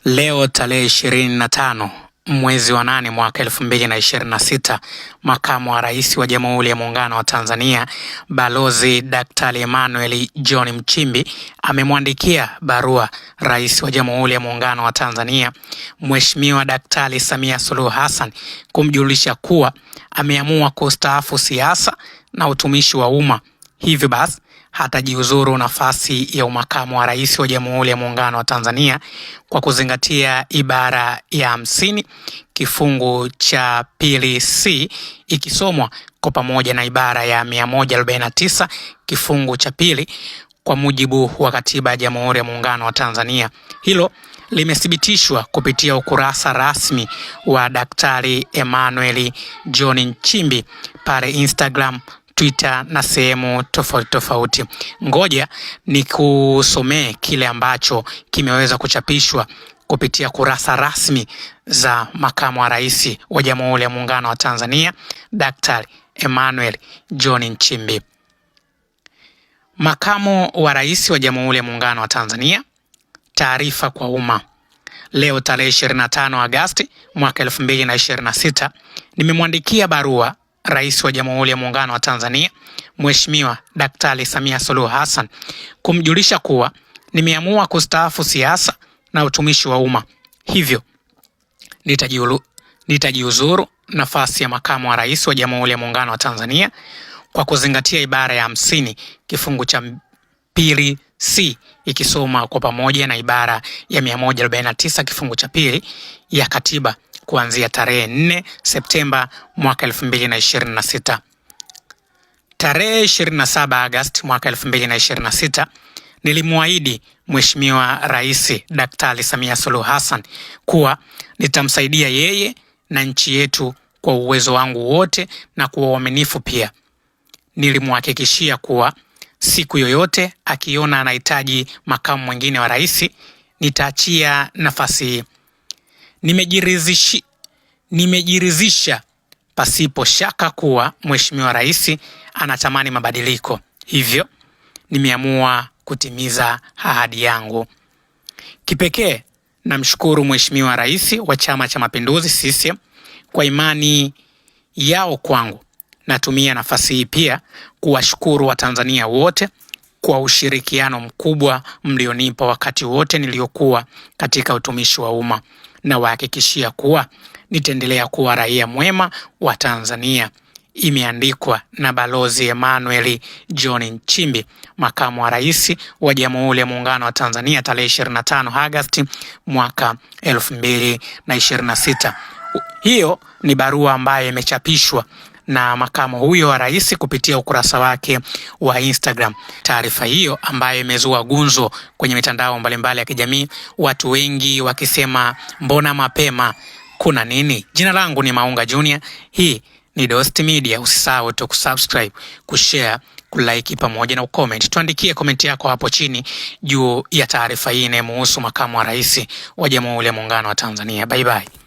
Leo tarehe 25 mwezi wa 8 mwaka 2026, Makamu wa Rais wa Jamhuri ya Muungano wa Tanzania Balozi Daktari Emmanuel John Nchimbi amemwandikia barua Rais wa Jamhuri ya Muungano wa Tanzania Mheshimiwa Daktari Samia Suluhu Hassan kumjulisha kuwa ameamua kustaafu siasa na utumishi wa umma. Hivyo basi hatajiuzuru nafasi ya umakamu wa rais wa Jamhuri ya Muungano wa Tanzania kwa kuzingatia ibara ya 50 kifungu cha pili C ikisomwa kwa pamoja na ibara ya 149 kifungu cha pili kwa mujibu wa Katiba ya Jamhuri ya Muungano wa Tanzania. Hilo limethibitishwa kupitia ukurasa rasmi wa Daktari Emmanuel John Nchimbi pale Instagram, Twitter na sehemu tofauti tofauti. Ngoja ni kusomee kile ambacho kimeweza kuchapishwa kupitia kurasa rasmi za Makamu wa Rais wa Jamhuri ya Muungano wa Tanzania Daktari Emmanuel John Nchimbi. Makamu wa Rais wa Jamhuri ya Muungano wa Tanzania, taarifa kwa umma. Leo tarehe 25 Agosti mwaka 2026, nimemwandikia barua Rais wa Jamhuri ya Muungano wa Tanzania Mheshimiwa Daktari Samia Suluhu Hassan kumjulisha kuwa nimeamua kustaafu siasa na utumishi wa umma. Hivyo nitajiuzuru nafasi ya makamu wa rais wa Jamhuri ya Muungano wa Tanzania kwa kuzingatia ibara ya 50 kifungu cha pili C ikisoma kwa pamoja na ibara ya 149 kifungu cha pili ya Katiba kuanzia tarehe 4 Septemba mwaka 2026. Tarehe 27 Agosti mwaka 2026 nilimwahidi Mheshimiwa Rais Daktari Samia Suluhu Hassan kuwa nitamsaidia yeye na nchi yetu kwa uwezo wangu wote na kwa uaminifu pia. Nilimhakikishia kuwa siku yoyote akiona anahitaji makamu mwingine wa rais nitaachia nafasi hii. Nimejiridhisha pasipo shaka kuwa Mheshimiwa Rais anatamani mabadiliko. Hivyo nimeamua kutimiza ahadi yangu. Kipekee namshukuru Mheshimiwa Rais wa Chama cha Mapinduzi CCM kwa imani yao kwangu. Natumia nafasi hii pia kuwashukuru Watanzania wote kwa ushirikiano mkubwa mlionipa wakati wote niliokuwa katika utumishi wa umma, na wahakikishia kuwa nitaendelea kuwa raia mwema wa Tanzania. Imeandikwa na Balozi Emmanuel John Nchimbi, Makamu wa Rais wa Jamhuri ya Muungano wa Tanzania, tarehe 25 Agosti mwaka 2026. Hiyo ni barua ambayo imechapishwa na makamu huyo wa rais kupitia ukurasa wake wa Instagram. Taarifa hiyo ambayo imezua gunzo kwenye mitandao mbalimbali ya kijamii, watu wengi wakisema mbona mapema, kuna nini? Jina langu ni Maunga Junior. Hii ni Dost Media. Usisahau tu kusubscribe, kushare, kulike pamoja na ucomment. Tuandikie komenti yako hapo chini juu ya taarifa hii inayohusu makamu wa rais wa Jamhuri ya Muungano wa Tanzania. Bye bye.